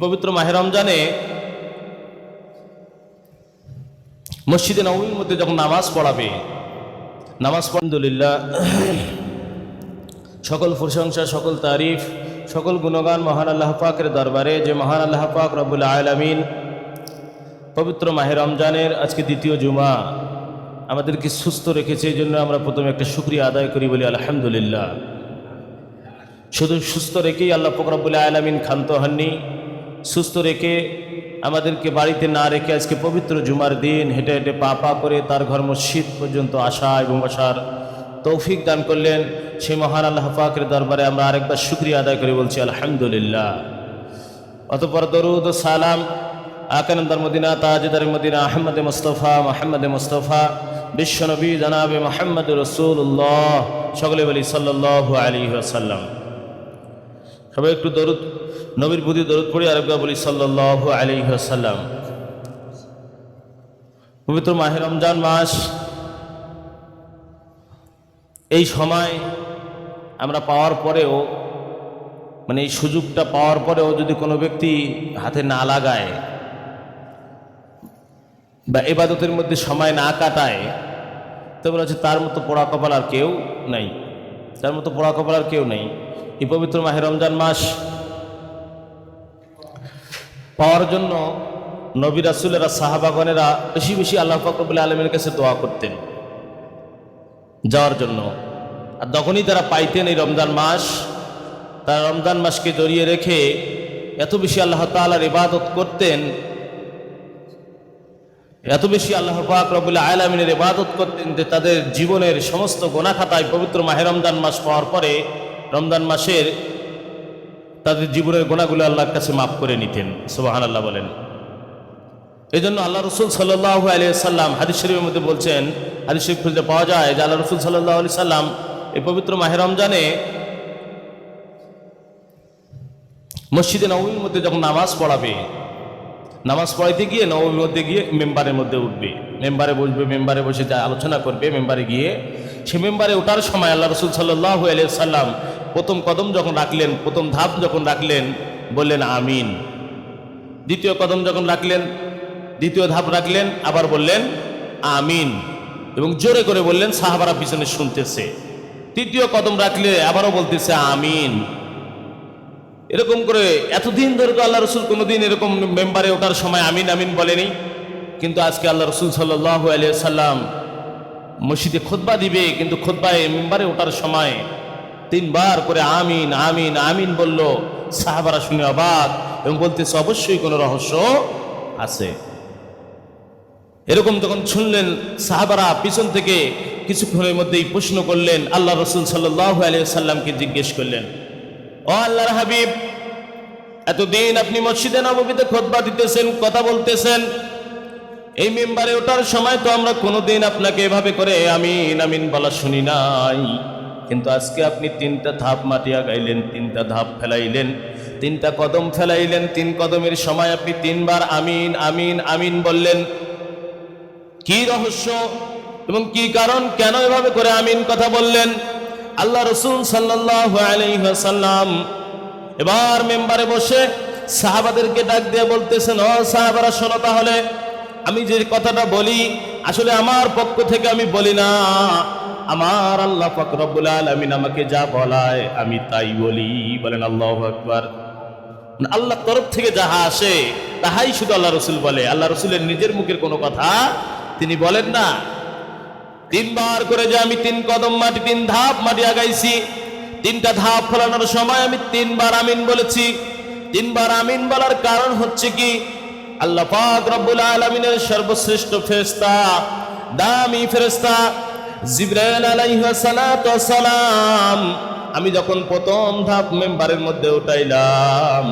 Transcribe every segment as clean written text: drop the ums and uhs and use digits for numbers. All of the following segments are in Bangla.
পবিত্র মাহে রমজানে মসজিদে নববীর মধ্যে যখন নামাজ পড়াবে, আলহামদুলিল্লাহ, সকল প্রশংসা, সকল তারিফ, সকল গুণগান মহান আল্লাহ পাকের দরবারে, যে মহান আল্লাহ পাক রব্বুল আলামিন পবিত্র মাহে রমজানের আজকে দ্বিতীয় জুমা আমাদেরকে সুস্থ রেখেছে। এই জন্য আমরা প্রথমে একটা শুকরিয়া আদায় করি, বলি আলহামদুলিল্লাহ। শুধু সুস্থ রেখেই আল্লাহ পাক রব্বুল আলামিন ক্ষান্ত হননি, সুস্থ রেখে আমাদেরকে বাড়িতে না রেখে আজকে পবিত্র জুমার দিন হেঁটে হেঁটে পা পা করে তার ঘর মসজিদ পর্যন্ত আসা এবং বসার তৌফিক দান করলেন। সেই মহান আল্লাহ পাকের দরবারে আমরা আরেকবার শুকরিয়া আদায় করে বলছি আলহামদুলিল্লাহ। অতঃপর দরুদ ও সালাম আকানন্দার মদিনা, তাজদার মদিনা, আহমদে মুস্তফা বিশ্বনবী জনাবে মোহাম্মদ রাসূলুল্লাহ, সকলে বলি সাল্লাল্লাহু আলাইহি ওয়াসাল্লাম। সবাই একটু দরুদ, নবীর প্রতি দরুদ পড়ি, আরেকবার বলি সাল্লাল্লাহু আলাইহি ওয়াসাল্লাম। পবিত্র মাহে রমজান মাস, এই সময় আমরা পাওয়ার পরেও, মানে এই সুযোগটা পাওয়ার পরেও যদি কোনো ব্যক্তি হাতে না লাগায় বা ইবাদতের মধ্যে সময় না কাটায়, তবে হচ্ছে তার মতো পোড়া কপাল আর কেউ নাই, তার মতো পোড়া কপাল আর কেউ নেই। এই পবিত্র মাহে রমজান মাস পাওয়ার জন্য নবী রাসূলেরা, সাহাবাগণেরা বেশি বেশি আল্লাহ পাক রব্বুল আলামিনের কাছে দোয়া করতেন যাওয়ার জন্য। আর তখনই তারা পাইতেন এই রমজান মাস, তারা রমজান মাসকে জড়িয়ে রেখে এত বেশি আল্লাহ তাআলার ইবাদত করতেন, এত বেশি আল্লাহ পাক রব্বুল আলামিনের ইবাদত করতেন যে তাদের জীবনের সমস্ত গুনাহ খাতায় পবিত্র মাহে রমজান মাস পাওয়ার পরে, রমজান মাসের তাদের জীবনের গুনাহগুলো আল্লাহর কাছে মাফ করে নিতেন। সুবহানাল্লাহ বলেন। এই জন্য আল্লাহ রসুল সাল্লাল্লাহু আলাইহি সাল্লাম হাদিস শরীফের মধ্যে বলছেন, হাদিস শরীফ খুঁজে পাওয়া যায় যে আল্লাহ রসুল সাল্লাল্লাহু আলাইহি সাল্লাম এই পবিত্র মাহে রমজানে মসজিদে নববীর মধ্যে যখন নামাজ পড়াবে, নামাজ পড়াইতে গিয়ে নববীর মধ্যে গিয়ে মেম্বারের মধ্যে উঠবে, মেম্বারে বসবে, মেম্বারে বসে যা আলোচনা করবে, মেম্বারে গিয়ে সে মেম্বারে ওঠার সময় আল্লাহ রসুল সাল্লাল্লাহু আলাইহি সাল্লাম প্রথম কদম যখন রাখলেন, প্রথম ধাপ যখন রাখলেন, বললেন আমিন। দ্বিতীয় কদম যখন রাখলেন, দ্বিতীয় ধাপ রাখলেন, আবার বললেন আমিন, এবং জোরে করে বললেন, সাহাবারা পিছনে শুনতেছে। তৃতীয় কদম রাখলে আবারও বলতেছে আমিন। এরকম করে এতদিন ধরে তো আল্লাহ রসুল কোনোদিন এরকম মেম্বারে ওঠার সময় আমিন আমিন বলেনি, কিন্তু আজকে আল্লাহ রসুল সাল্লাল্লাহু আলাইহি সাল্লাম মসজিদে খুতবা দিবে, কিন্তু খুতবায় মেম্বারে ওঠার সময় তিনবার করে আমিন আমিন আমিন বলল। সাহাবারা শুনে অবাক এবং বলতেছে অবশ্যই কোনো রহস্য আছে। এরকম যখন শুনলেন, সাহাবারা পিছন থেকে কিছুক্ষণের মধ্যেই প্রশ্ন করলেন, আল্লাহ রসুল সাল্লাল্লাহু আলাইহি সাল্লামকে জিজ্ঞেস করলেন, ও আল্লাহর হাবিব, এতদিন আপনি মসজিদে নববীতে খুতবা দিতেছেন, কথা বলতেছেন, এই মেম্বারে ওঠার সময় তো আমরা কোনোদিন আপনাকে এভাবে করে আমিন আমিন বলা শুনি নাই, কিন্তু আজকে আপনি তিনটা ধাপ মাটি আগাইলেন, তিনটা ধাপ ফেলাইলেন, তিনটা কদম ফেলাইলেন, তিন কদমের সময় আপনি তিনবার আমিন আমিন আমিন বললেন। কি রহস্য এবং কি কারণ, কেন এভাবে করে আমিন কথা বললেন? আল্লাহ রসুল সাল্লাল্লাহু আলাইহি ওয়াসাল্লাম এবার মেম্বারে বসে সাহাবাদেরকে ডাক দিয়ে বলতেছেন, ও সাহাবারা শোনো, তাহলে আমি যে কথাটা বলি আসলে আমার পক্ষ থেকে আমি বলি না, আমার আল্লাহ পাক রব্বুল আলামিন আমাকে যা বলায় আমি তাই বলি। বলেন আল্লাহু আকবার। আল্লাহর তরফ থেকে যাহা আসে তাহাই শুধু আল্লাহ রসুল বলে, আল্লাহ রসুলের নিজের মুখের কোনো কথা তিনি বলেন না। তিনবার করে যে আমি তিন কদম মাটি, তিন ধাপ মাটি আগাইছি, তিনটা ধাপ ফেলানোর সময় আমি তিনবার আমিন বলেছি। তিনবার আমিন বলার কারণ হচ্ছে কি, আল্লাহ পাক রব্বুল আলামিনের সর্বশ্রেষ্ঠ ফেরেশতা, দামি ফেরেশতা জিবরাইল আলাইহিস সালাতু ওয়াস সালাম আমি যখন প্রথম ধাপ মেম্বারের মধ্যে উঠাইলাম,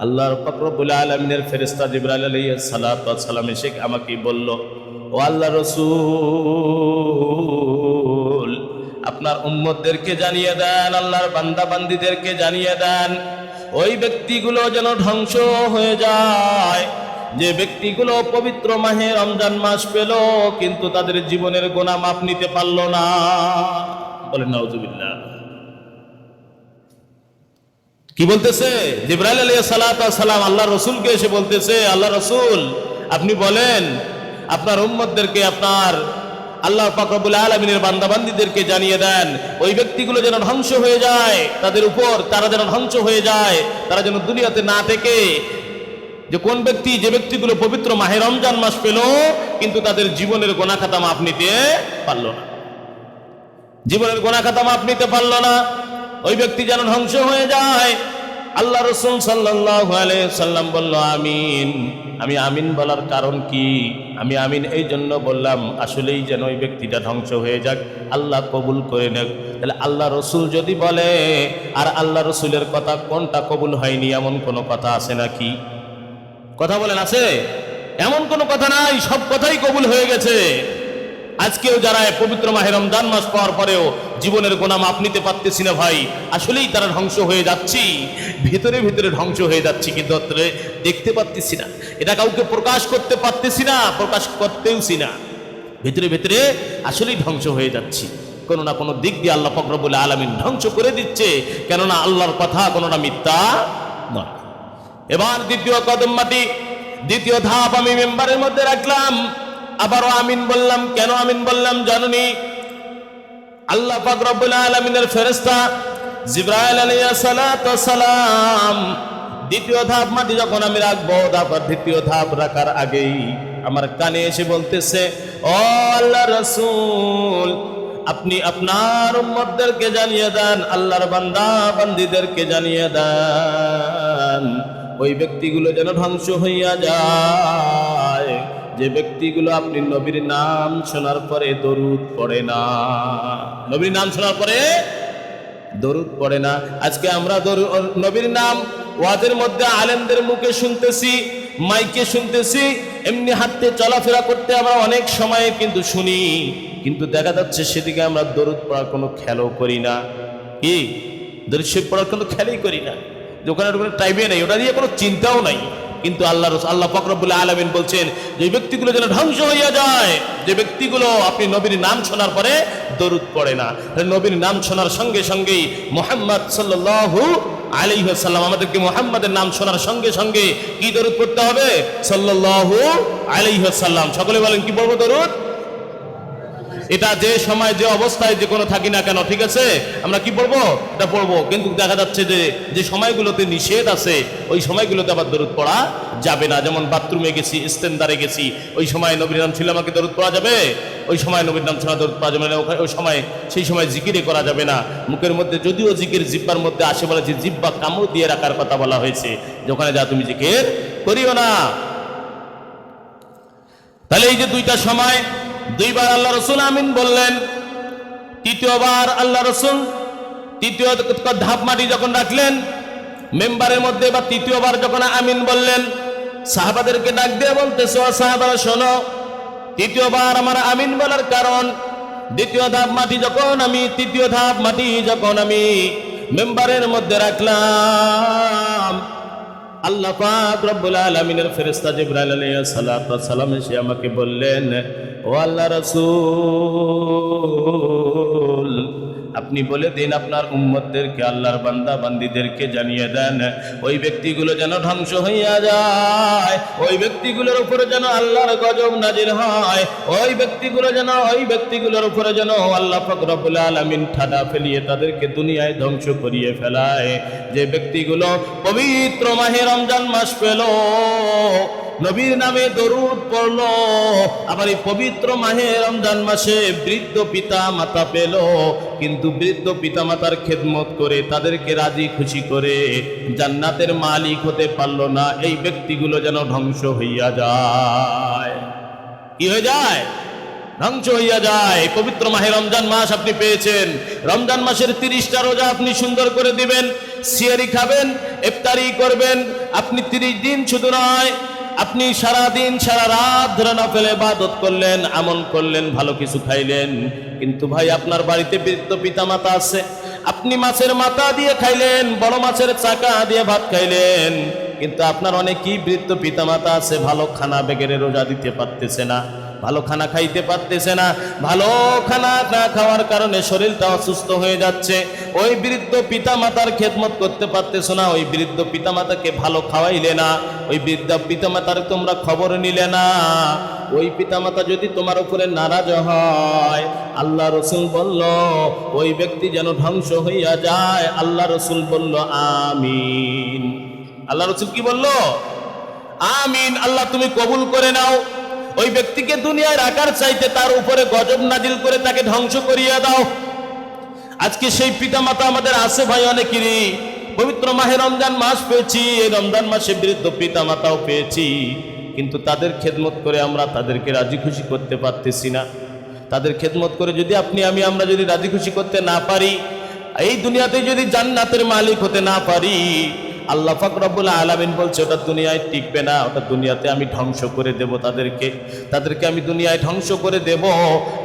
আল্লাহর পাক রব্বুল আলামিনের ফেরেশতা জিবরাইল আলাইহিস সালাতু ওয়াস সালাম এসে আমাকে বলল, ও আল্লাহ রসুল, আপনার উম্মতদেরকে জানিয়ে দেন, আল্লাহর বান্দা বান্দীদেরকে জানিয়ে দেন, ওই ব্যক্তিগুলো যেন ধ্বংস হয়ে যায় যে ব্যক্তিগুলো পবিত্র মাহে রমজান মাস পেল কিন্তু তাদের জীবনের গুনাহ মাপ নিতে পারল না। বলেন নাউজুবিল্লাহ। কি বলতেছে? জিবরাইল আলাইহিস সালাম আল্লাহ রসুলকে এসে বলতেছে, আল্লাহ রসুল আপনি বলেন আপনার উম্মতদেরকে, আপনার আল্লাহ পাক রব্বুল আলামিনের বান্দাবান্দীদেরকে জানিয়ে দেন ওই ব্যক্তিগুলো যেন ধ্বংস হয়ে যায়, তাদের উপর তারা যেন ধ্বংস হয়ে যায়, তারা যেন দুনিয়াতে না থেকে। যে কোন ব্যক্তি, যে ব্যক্তিগুলো পবিত্র মাহে রমজান মাস পেল কিন্তু তাদের জীবনের গোনা খাতা মাপ নিতে পারল না, জীবনের গোনা খাতা মাপ নিতে পারল না, ওই ব্যক্তি যেন ধ্বংস হয়ে যায়। আল্লাহ রাসূল সাল্লাল্লাহু আলাইহি সাল্লাম বলল আমিন। আমি আমিন বলার কারণ কি? আমি আমিন এই জন্য বললাম আসলেই যেন ওই ব্যক্তিটা ধ্বংস হয়ে যাক, আল্লাহ কবুল করে নেক। তাহলে আল্লাহ রসুল যদি বলে, আর আল্লাহ রসুলের কথা কোনটা কবুল হয়নি এমন কোনো কথা আছে নাকি? কথা বলেন, আছে? এমন কোনো কথা নাই, সব কথাই কবুল হয়ে গেছে। আজকেও যারা পবিত্র মাহে রমজান মাস পাওয়ার পরেও জীবনের গোনা মাপ নিতে পারতেছি না ভাই, আসলেই তারা ধ্বংস হয়ে যাচ্ছি, ভিতরে ভিতরে ধ্বংস হয়ে যাচ্ছি, কিন্তু দেখতে পারতেছি না, এটা কাউকে প্রকাশ করতে পারতেছি না, প্রকাশ করতেওছি না, ভিতরে ভিতরে আসলেই ধ্বংস হয়ে যাচ্ছি। কোনো না কোনো দিক দিয়ে আল্লাহ পাক রব্বুল আলামিন ধ্বংস করে দিচ্ছে, কেননা আল্লাহর কথা কোনোটা মিথ্যা নয়। এবার দ্বিতীয় কদম মাটি, দ্বিতীয় ধাপ আমি মেম্বারের মধ্যে রাখলাম, আবারও আমিন বললাম। কেন আমিন বললাম জানুনি? আল্লাহ পাক রব্বুল আলামিনের ফেরেশতা জিবরাইল আলাইহিস সালাতু ওয়াস সালাম দ্বিতীয় ধাপ মাটি যখন আমি রাখবো, তারপর দ্বিতীয় ধাপ রাখার আগেই আমার কানে এসে বলতেছে, ও আল্লাহ রাসূল আপনি আপনার উম্মতদেরকে জানিয়ে দেন, আল্লাহর বান্দা বান্দীদেরকে জানিয়ে দেন ওই ব্যক্তিগুলো যেন ধ্বংস হইয়া যায় যে ব্যক্তিগুলো আপনি নবীর নাম শোনার পরে দরুদ পড়ে না, নবীর নাম শোনার পরে দরুদ পড়ে না। আজকে আমরা নবীর নাম ওয়াজের মধ্যে আলেমদের মুখে শুনতেছি, মাইকে শুনতেছি, এমনি হাঁটতে চলাফেরা করতে আমরা অনেক সময় কিন্তু শুনি, কিন্তু দেখা যাচ্ছে সেদিকে আমরা দরুদ পড়ার কোনো খেয়ালও করি না। কি দরুদ শরীফ পড়ার কোনো খেয়ালই করি না, দোকানে টাইমে নেই, ওটা নিয়ে কোনো চিন্তাও নাই। কিন্তু আল্লাহ পাক রব্বুল আলামিন বলছেন যে ব্যক্তিগুলো যেন ধ্বংস হইয়া যায়, যে ব্যক্তিগুলো আপনি নবীর নাম শোনার পরে দরুদ পড়ে না। নবীর নাম শোনার সঙ্গে সঙ্গেই মুহাম্মদ সাল্লাল্লাহু আলাইহি ওয়াসাল্লাম, আমাদেরকে মুহাম্মাদের নাম শোনার সঙ্গে সঙ্গে কি দরুদ পড়তে হবে? সাল্লাল্লাহু আলাইহি ওয়াসাল্লাম। সকলে বলেন কি পড়বো দরুদ? এটা যে সময় যে অবস্থায় যে কোনো থাকি না কেন, ঠিক আছে, আমরা কি পড়বো? এটা পড়বো। কিন্তু দেখা যাচ্ছে যে সময়গুলোতে নিষেধ আছে ওই সময়গুলোতে আবার দরুদ পড়া যাবে না। যেমন বাথরুমে গেছি, ইস্তেনদারে গেছি, ওই সময় নবীর নাম ছিল, আমাকে দরুদ পড়া যাবে? ওই সময় নবীর নাম ছাড়া দরুদ পড়া যাবে না। ওই সময় সেই সময় জিকিরে করা যাবে না। মুখের মধ্যে যদিও জিকির জিব্বার মধ্যে আসে, বলে যে জিব্বা কামড় দিয়ে রাখার কথা বলা হয়েছে, যে ওখানে যা তুমি জিকির করিও না। তাহলে এই যে দুইটা সময়, দুইবার আল্লাহ রসুল আমিন বললেন, তৃতীয়বার আল্লাহ রসুল তৃতীয় ধাপ মাটি যখন রাখলেন মেম্বারের মধ্যে, বা তৃতীয়বার যখন আমিন বললেন, সাহাবাদেরকে ডাক দিয়ে বলতেছে, ও সাহাবারা শোনো, তৃতীয়বার আমার আমিন বলার কারণ, তৃতীয় ধাপ মাটি যখন আমি মেম্বারের মধ্যে রাখলাম, আল্লাহ পাক রব্বুল আলামিনের ফেরেশতা জিবরাইল আলাইহিস সালাতু ওয়াস সালাম এসে আমাকে বললেন, ও আল্লাহ রাসূল আপনি বলে দিন আপনার উম্মতদেরকে, আল্লাহর বান্দা বান্দীদেরকে জানিয়ে দেন ওই ব্যক্তিগুলো যেন ধ্বংস হইয়া যায়, ওই ব্যক্তিগুলোর উপরে যেন আল্লাহর গজব নাজিল হয়, ওই ব্যক্তিগুলোর উপরে যেন আল্লাহ পাক রব্বুল আলামিন ঠাডা ফেলিয়ে তাদেরকে দুনিয়ায় ধ্বংস করিয়ে ফেলায়। যে ব্যক্তিগুলো পবিত্র মাহে রমজান মাস পেল, নবীর নামে দরুদ পড়লো, আবার এই পবিত্র মাহে রমজান মাসে বৃদ্ধ পিতা মাতা পেল, কিন্তু বৃদ্ধ পিতা মাতার খেদমত করে তাদেরকে রাজি খুশি করে জান্নাতের মালিক হতে পারলো না, এই ব্যক্তিগুলো যেন ধ্বংস হইয়া যায়। কি হয়ে যায়? ধ্বংস হইয়া যায়। পবিত্র মাহে রমজান মাস আপনি পেয়েছেন, রমজান মাসের 30টা রোজা আপনি সুন্দর করে দিবেন, সিয়ারি খাবেন, ইফতারি করবেন, আপনি 30 দিন শুধু নয়, আপনি সারা দিন সারা রাত ধরে নফল ইবাদত করলেন, আমল করলেন, ভালো কিছু খাইলেন, কিন্তু ভাই আপনার বাড়িতে বৃদ্ধ পিতা মাতা আছে, আপনি মাছের মাথা দিয়ে খাইলেন, বড় মাছের চাকা দিয়ে ভাত খাইলেন, কিন্তু আপনার অনেকই বৃদ্ধ পিতা মাতা আছে, ভালো খানা বেগেরে রোজা দিতে পারতেছে না, ভালো খানা খাইতে পারতেছে না, ভালো খানা না খাওয়ার কারণে শরীরটা অসুস্থ হয়ে যাচ্ছে। ওই বৃদ্ধ পিতামাতার খেদমত করতে পারতেছো না, ওই বৃদ্ধ পিতামাতাকে ভালো খাওয়াইলে না, ওই বৃদ্ধ পিতামাতার তোমরা খবর নিলে না। ওই পিতামাতা যদি তোমার উপরে নারাজ হয়, আল্লাহ রসুল বলল ওই ব্যক্তি যেন ধ্বংস হইয়া যায়। আল্লাহ রসুল বলল আমিন। আল্লাহ রসুল কি বলল? আমিন। আল্লাহ তুমি কবুল করে নাও। ওই ব্যক্তিকে দুনিয়ায় রাখার চাইতে তার উপরে গজব নাজিল করে তাকে ধ্বংস করিয়া দাও। আজকে সেই পিতামাতা আমাদের আছে ভাই অনেকেরই। পবিত্র মাহে রমজান মাস পেয়েছি, এই রমজান মাসে বৃদ্ধ পিতামাতাও পেয়েছি, কিন্তু তাদের খেদমত করে আমরা তাদেরকে রাজি খুশি করতে পারতেছি না। তাদের খেদমত করে যদি আমরা যদি রাজি খুশি করতে না পারি, এই দুনিয়াতে যদি জান্নাতের মালিক হতে না পারি, আল্লাহ পাক রব্বুল আলামিন বলছে ওটা দুনিয়ায় টিকবে না, ওটা দুনিয়াতে আমি ধ্বংস করে দেব। তাদেরকে আমি দুনিয়ায় ধ্বংস করে দেব।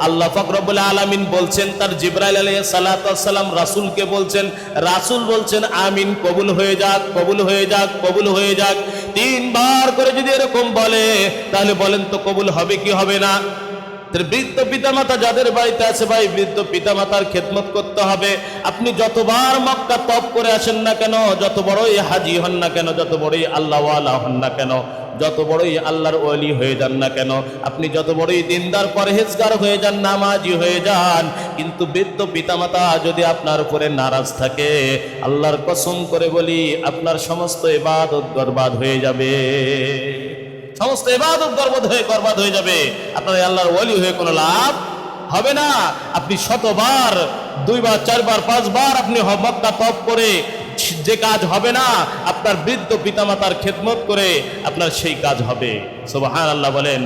আল্লাহ পাক রব্বুল আলামিন বলছেন তার জিবরাইল আলাইহিস সালাতু ওয়াস সালাম রাসূলকে বলছেন, রাসূল বলছেন আমিন, কবুল হয়ে যাক, কবুল হয়ে যাক, কবুল হয়ে যাক। 3 বার করে যদি এরকম বলে, তাহলে বলেন তো কবুল হবে কি হবে না? বৃদ্ধ পিতামাতা যাদের বাড়িতে আছে ভাই, বৃদ্ধ পিতামাতার খেদমত করতে হবে। আপনি যতবার মক্কা তপ করে আসেন না কেন, যত বড়ই হাজি হন না কেন, যত বড়ই আল্লাহওয়ালা হন না কেন, যত বড়ই আল্লাহর ওলি হয়ে যান না কেন, আপনি যত বড়ই দিনদার পরহেজগার হয়ে যান, নামাজি হয়ে যান, কিন্তু বৃদ্ধ পিতামাতা যদি আপনার উপরে নারাজ থাকে, আল্লাহর কসম করে বলি আপনার সমস্ত ইবাদত বরবাদ হয়ে যাবে। সমস্ত ইবাদত বরবাদ হয়ে যাবে। আপনার আল্লাহর ওলি হয়ে কোনো লাভ হবে না। আপনি শতবার, 2 বার, 4 বার, 5 বার আপনি মক্কা তপ করে যে কাজ হবে না, আপনার বৃদ্ধ পিতামাতার খেদমত করে আপনার সেই কাজ হবে। সুবহানাল্লাহ বলেন।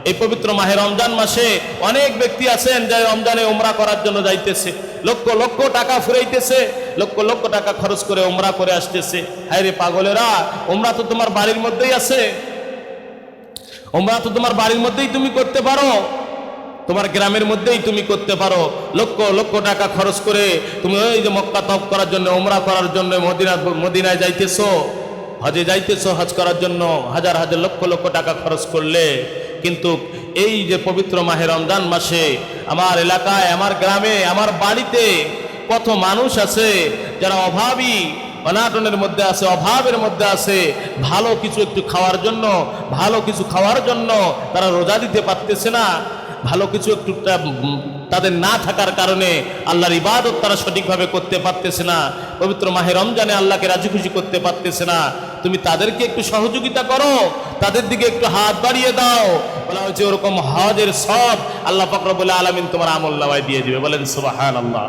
এই পবিত্র মাহে রমজান মাসে অনেক ব্যক্তি আছেন যে রমজানে উমরা করার জন্য যাইতেছে, লক্ষ লক্ষ টাকা ফুরাইতেছে, লক্ষ লক্ষ টাকা খরচ করে উমরা করে আসতেছে। হায় রে পাগলেরা, উমরা তো তোমার বাড়ির মধ্যেই আছে, উমরা তো তোমার বাড়ির মধ্যেই তুমি করতে পারো, তোমার গ্রামের মধ্যেই তুমি করতে পারো। লক্ষ লক্ষ টাকা খরচ করে তুমি ওই যে মক্কা তপ করার জন্য, উমরা করার জন্য মদিনায় যাইতেছো, হজে যাইতেছো, হজ করার জন্য হাজার হাজার লক্ষ লক্ষ টাকা খরচ করলে, কিন্তু এই যে পবিত্র মাহে রমজান মাসে আমার এলাকায়, আমার গ্রামে, আমার বাড়িতে কত মানুষ আছে যারা অভাবী, অনাটনের মধ্যে আছে, অভাবের মধ্যে আছে, ভালো কিছু একটু খাওয়ার জন্য, ভালো কিছু খাওয়ার জন্য তারা রোজা দিতে পারতেছে না। ভালো কিছু একটু তাদের না থাকার কারণে আল্লাহর ইবাদত তারা সঠিকভাবে করতে পারতেছে না। পবিত্র মাহে রমজানে আল্লাহকে রাজি খুশি করতে পারতেছে না। তুমি তাদেরকে একটু সহযোগিতা করো, তাদের দিকে একটু হাত বাড়িয়ে দাও। বলা হয়েছে ওরকম হজের সব আল্লাহ পাক রব্বুল আলামিন তোমার আমলনামায় দিয়ে দিবে। বলেন সুবহানাল্লাহ।